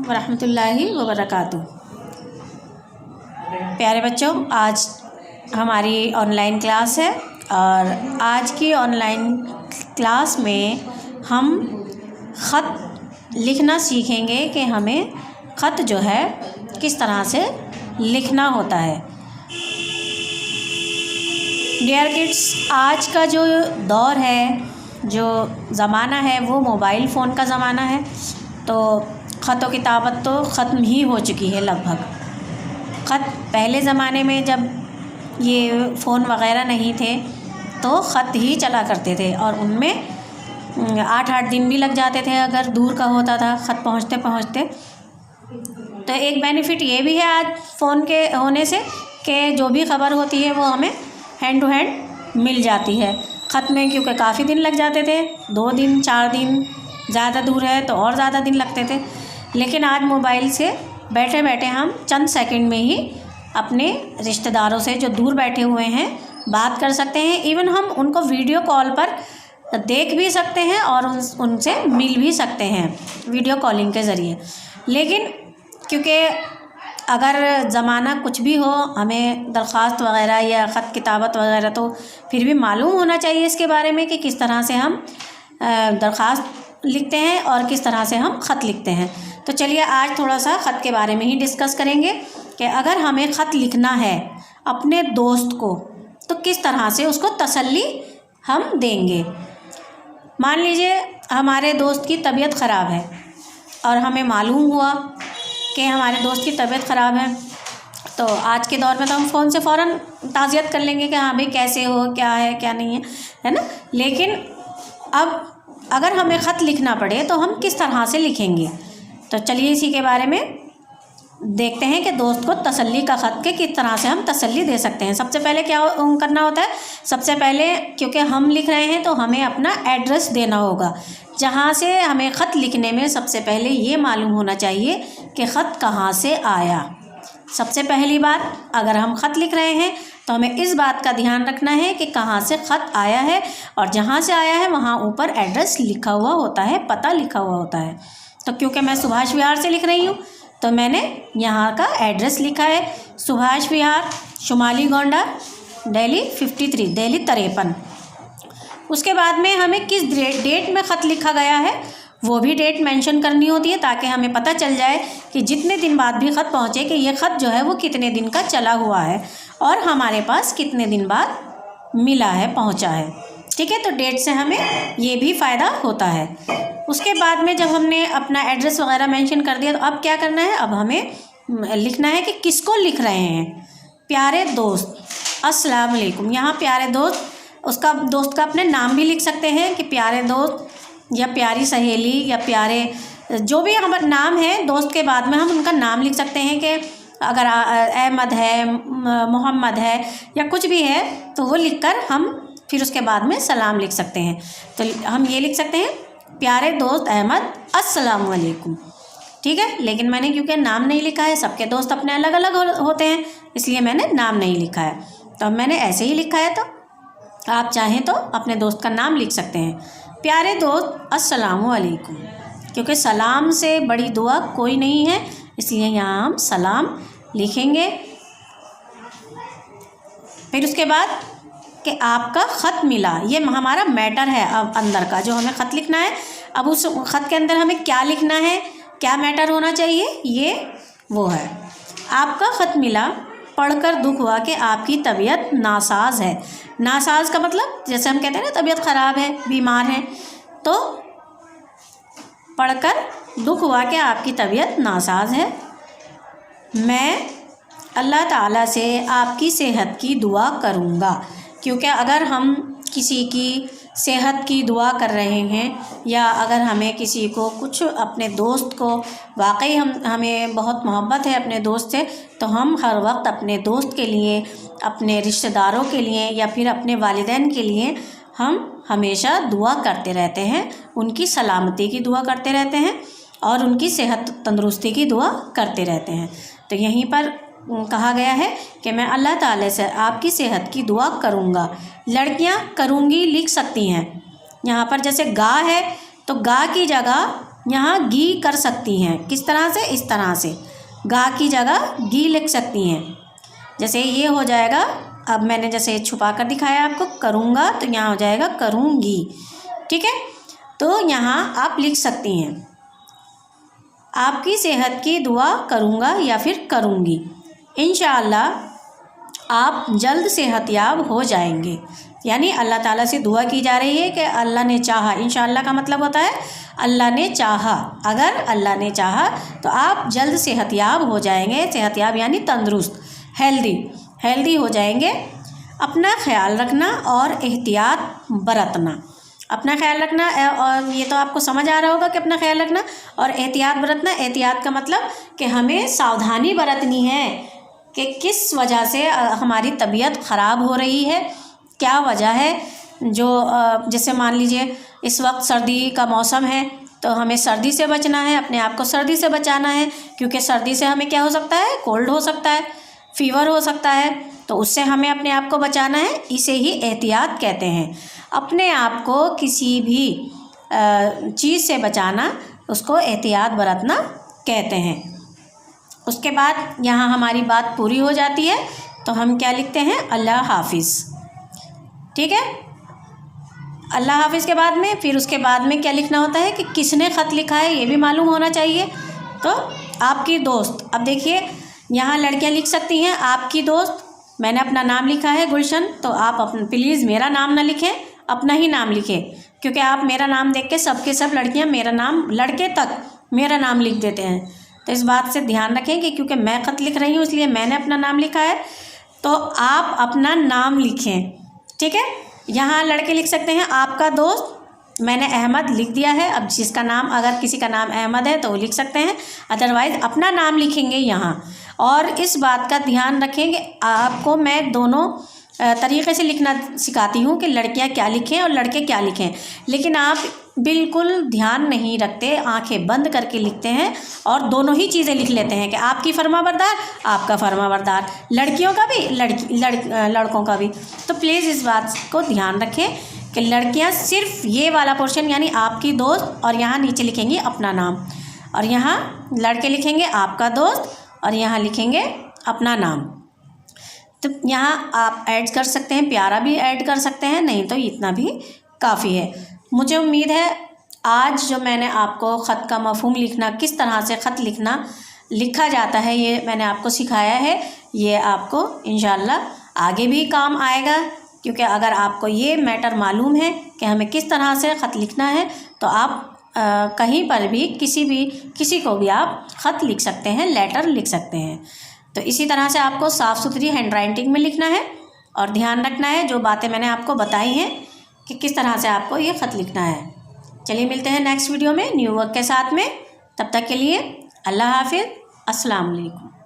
वरहमतुल्लाहि वबरकातुहू। प्यारे बच्चों, आज हमारी ऑनलाइन क्लास है और आज की ऑनलाइन क्लास में हम ख़त लिखना सीखेंगे कि हमें ख़त जो है किस तरह से लिखना होता है। डियर किड्स, आज का जो दौर है, जो ज़माना है वो मोबाइल फ़ोन का ज़माना है, तो ख़त व किताबत तो ख़त्म ही हो चुकी है लगभग। ख़त पहले ज़माने में जब ये फ़ोन वग़ैरह नहीं थे तो ख़त ही चला करते थे और उनमें 8-8 दिन भी लग जाते थे अगर दूर का होता था ख़त पहुँचते पहुँचते। तो एक बेनिफिट ये भी है आज फ़ोन के होने से कि जो भी ख़बर होती है वो हमें हैंड टू हैंड मिल जाती है। ख़त में क्योंकि काफ़ी दिन लग जाते थे, 2 दिन 4 दिन, ज़्यादा दूर है तो और ज़्यादा दिन लगते थे, लेकिन आज मोबाइल से बैठे बैठे हम चंद सेकंड में ही अपने रिश्तेदारों से जो दूर बैठे हुए हैं बात कर सकते हैं। इवन हम उनको वीडियो कॉल पर देख भी सकते हैं और उनसे मिल भी सकते हैं वीडियो कॉलिंग के ज़रिए। लेकिन क्योंकि अगर ज़माना कुछ भी हो, हमें दरख्वास्त वग़ैरह या ख़त किताबत वग़ैरह तो फिर भी मालूम होना चाहिए इसके बारे में कि किस तरह से हम दरख्वास्त लिखते हैं और किस तरह से हम ख़त लिखते हैं। तो चलिए आज थोड़ा सा ख़त के बारे में ही डिस्कस करेंगे कि अगर हमें ख़त लिखना है अपने दोस्त को तो किस तरह से उसको तसल्ली हम देंगे। मान लीजिए हमारे दोस्त की तबीयत ख़राब है और हमें मालूम हुआ कि हमारे दोस्त की तबीयत ख़राब है, तो आज के दौर में तो हम फ़ोन से फ़ौरन ताज़ियत कर लेंगे कि हाँ भाई कैसे हो, क्या है क्या नहीं है ना। लेकिन अब अगर हमें ख़त लिखना पड़े तो हम किस तरह से लिखेंगे, तो चलिए इसी के बारे में देखते हैं कि दोस्त को तसल्ली का ख़त के किस तरह से हम तसल्ली दे सकते हैं। सबसे पहले क्या करना होता है, सबसे पहले क्योंकि हम लिख रहे हैं तो हमें अपना एड्रेस देना होगा। जहाँ से हमें ख़त लिखने में सबसे पहले ये मालूम होना चाहिए कि ख़त कहाँ से आया। सबसे पहली बात, अगर हम ख़त लिख रहे हैं तो हमें इस बात का ध्यान रखना है कि कहाँ से ख़त आया है, और जहाँ से आया है वहाँ ऊपर एड्रेस लिखा हुआ होता है, पता लिखा हुआ होता है। तो क्योंकि मैं सुभाष विहार से लिख रही हूँ तो मैंने यहाँ का एड्रेस लिखा है, सुभाष विहार, शुमाली गोंडा, दिल्ली 53, दिल्ली 53। उसके बाद में हमें किस डेट में ख़त लिखा गया है वो भी डेट मेंशन करनी होती है, ताकि हमें पता चल जाए कि जितने दिन बाद भी ख़त पहुँचे कि ये ख़त जो है वो कितने दिन का चला हुआ है और हमारे पास कितने दिन बाद मिला है, पहुँचा है। ठीक है, तो डेट से हमें ये भी फ़ायदा होता है। उसके बाद में जब हमने अपना एड्रेस वग़ैरह मेंशन कर दिया तो अब क्या करना है, अब हमें लिखना है कि किसको लिख रहे हैं। प्यारे दोस्त, अस्सलाम वालेकुम। यहाँ प्यारे दोस्त, उसका दोस्त का अपने नाम भी लिख सकते हैं कि प्यारे दोस्त या प्यारी सहेली या प्यारे जो भी हमारा नाम है दोस्त के बाद में हम उनका नाम लिख सकते हैं कि अगर अहमद है, मोहम्मद है या कुछ भी है तो वो लिखकर हम फिर उसके बाद में सलाम लिख सकते हैं। तो हम ये लिख सकते हैं, प्यारे दोस्त अहमद, अस्सलाम वालेकुम। ठीक है, लेकिन मैंने क्योंकि नाम नहीं लिखा है, सबके दोस्त अपने अलग अलग होते हैं, इसलिए मैंने नाम नहीं लिखा है। तो मैंने ऐसे ही लिखा है, तो आप चाहें तो अपने दोस्त का नाम लिख सकते हैं, प्यारे दोस्त अस्सलाम वालेकुम, क्योंकि सलाम से बड़ी दुआ कोई नहीं है, इसलिए यहाँ हम सलाम लिखेंगे। फिर उसके बाद कि आपका ख़त मिला, ये हमारा मैटर है अब अंदर का, जो हमें ख़त लिखना है। अब उस ख़त के अंदर हमें क्या लिखना है, क्या मैटर होना चाहिए, ये वो है, आपका ख़त मिला, पढ़कर दुख हुआ कि आपकी तबीयत नासाज है। नासाज का मतलब जैसे हम कहते हैं ना तबीयत ख़राब है, बीमार है, तो पढ़कर दुख हुआ कि आपकी तबीयत नासाज है। मैं अल्लाह ताला से आपकी सेहत की दुआ करूँगा, क्योंकि अगर हम किसी की सेहत की दुआ कर रहे हैं या अगर हमें किसी को कुछ अपने दोस्त को वाकई हमें बहुत मोहब्बत है अपने दोस्त से, तो हम हर वक्त अपने दोस्त के लिए, अपने रिश्तेदारों के लिए या फिर अपने वालिदैन के लिए हम हमेशा दुआ करते रहते हैं, उनकी सलामती की दुआ करते रहते हैं और उनकी सेहत तंदुरुस्ती की दुआ करते रहते हैं। तो यहीं पर कहा गया है कि मैं अल्लाह ताला से आपकी सेहत की दुआ करूँगा। लड़कियाँ करूँगी लिख सकती हैं। यहाँ पर जैसे गा है तो गा की जगह यहाँ गी कर सकती हैं। किस तरह से? इस तरह से, गा की जगह गी लिख सकती हैं। जैसे ये हो जाएगा, अब मैंने जैसे छुपा कर दिखाया आपको, करूँगा, तो यहाँ हो जाएगा करूँगी। ठीक है, तो यहाँ आप लिख सकती हैं, आपकी सेहत की दुआ करूँगा या फिर करूँगी। इंशाअल्लाह आप जल्द सेहतयाब हो जाएंगे। यानी अल्लाह ताला से दुआ की जा रही है कि अल्लाह ने चाहा। इंशाअल्लाह का मतलब होता है अल्लाह ने चाहा। अगर अल्लाह ने चाहा तो आप जल्द सेहतयाब हो जाएंगे। सेहतयाब यानी तंदुरुस्त, हेल्दी हो जाएंगे। अपना ख्याल रखना और एहतियात बरतना। अपना ख्याल रखना, और ये तो आपको समझ आ रहा होगा कि अपना ख्याल रखना और एहतियात बरतना। एहतियात का मतलब कि हमें सावधानी बरतनी है कि किस वजह से हमारी तबीयत ख़राब हो रही है, क्या वजह है। जो जैसे मान लीजिए इस वक्त सर्दी का मौसम है, तो हमें सर्दी से बचना है, अपने आप को सर्दी से बचाना है, क्योंकि सर्दी से हमें क्या हो सकता है? कोल्ड हो सकता है, फीवर हो सकता है, तो उससे हमें अपने आप को बचाना है। इसे ही एहतियात कहते हैं। अपने आप को किसी भी चीज़ से बचाना, उसको एहतियात बरतना कहते हैं। उसके बाद यहाँ हमारी बात पूरी हो जाती है, तो हम क्या लिखते हैं? अल्लाह हाफिज़। ठीक है, अल्लाह हाफिज़ के बाद में फिर उसके बाद में क्या लिखना होता है कि किसने ख़त लिखा है, ये भी मालूम होना चाहिए। तो आपकी दोस्त, अब देखिए यहाँ लड़कियाँ लिख सकती हैं आपकी दोस्त। मैंने अपना नाम लिखा है गुलशन, तो आप प्लीज़ मेरा नाम ना लिखें, अपना ही नाम लिखें, क्योंकि आप मेरा नाम देख के सबके सब लड़कियाँ मेरा नाम, लड़के तक मेरा नाम लिख देते हैं। तो इस बात से ध्यान रखें कि क्योंकि मैं ख़त लिख रही हूँ इसलिए मैंने अपना नाम लिखा है, तो आप अपना नाम लिखें। ठीक है, यहाँ लड़के लिख सकते हैं आपका दोस्त, मैंने अहमद लिख दिया है। अब जिसका नाम, अगर किसी का नाम अहमद है तो वो लिख सकते हैं, अदरवाइज़ अपना नाम लिखेंगे यहाँ। और इस बात का ध्यान रखें कि आपको मैं दोनों तरीक़े से लिखना सिखाती हूँ कि लड़कियाँ क्या लिखें और लड़के क्या लिखें, लेकिन आप बिल्कुल ध्यान नहीं रखते, आंखें बंद करके लिखते हैं और दोनों ही चीज़ें लिख लेते हैं कि आपकी फरमाबरदार, आपका फरमाबरदार, लड़कियों का भी, लड़कों का भी। तो प्लीज़ इस बात को ध्यान रखें कि लड़कियां सिर्फ ये वाला पोर्शन यानी आपकी दोस्त, और यहाँ नीचे लिखेंगी अपना नाम, और यहाँ लड़के लिखेंगे आपका दोस्त और यहाँ लिखेंगे अपना नाम। तो यहाँ आप ऐड कर सकते हैं, प्यारा भी ऐड कर सकते हैं, नहीं तो इतना भी काफ़ी है। मुझे उम्मीद है आज जो मैंने आपको ख़त का मफ़हूम लिखना, किस तरह से ख़त लिखा जाता है, ये मैंने आपको सिखाया है। ये आपको इंशाअल्लाह आगे भी काम आएगा, क्योंकि अगर आपको ये मैटर मालूम है कि हमें किस तरह से ख़त लिखना है, तो आप कहीं पर भी किसी को भी आप ख़त लिख सकते हैं, लेटर लिख सकते हैं। तो इसी तरह से आपको साफ़ सुथरी हैंडराइटिंग में लिखना है और ध्यान रखना है जो बातें मैंने आपको बताई हैं कि किस तरह से आपको ये ख़त लिखना है। चलिए मिलते हैं नेक्स्ट वीडियो में न्यू वर्क के साथ में। तब तक के लिए अल्लाह हाफिज़, अस्सलाम वालेकुम।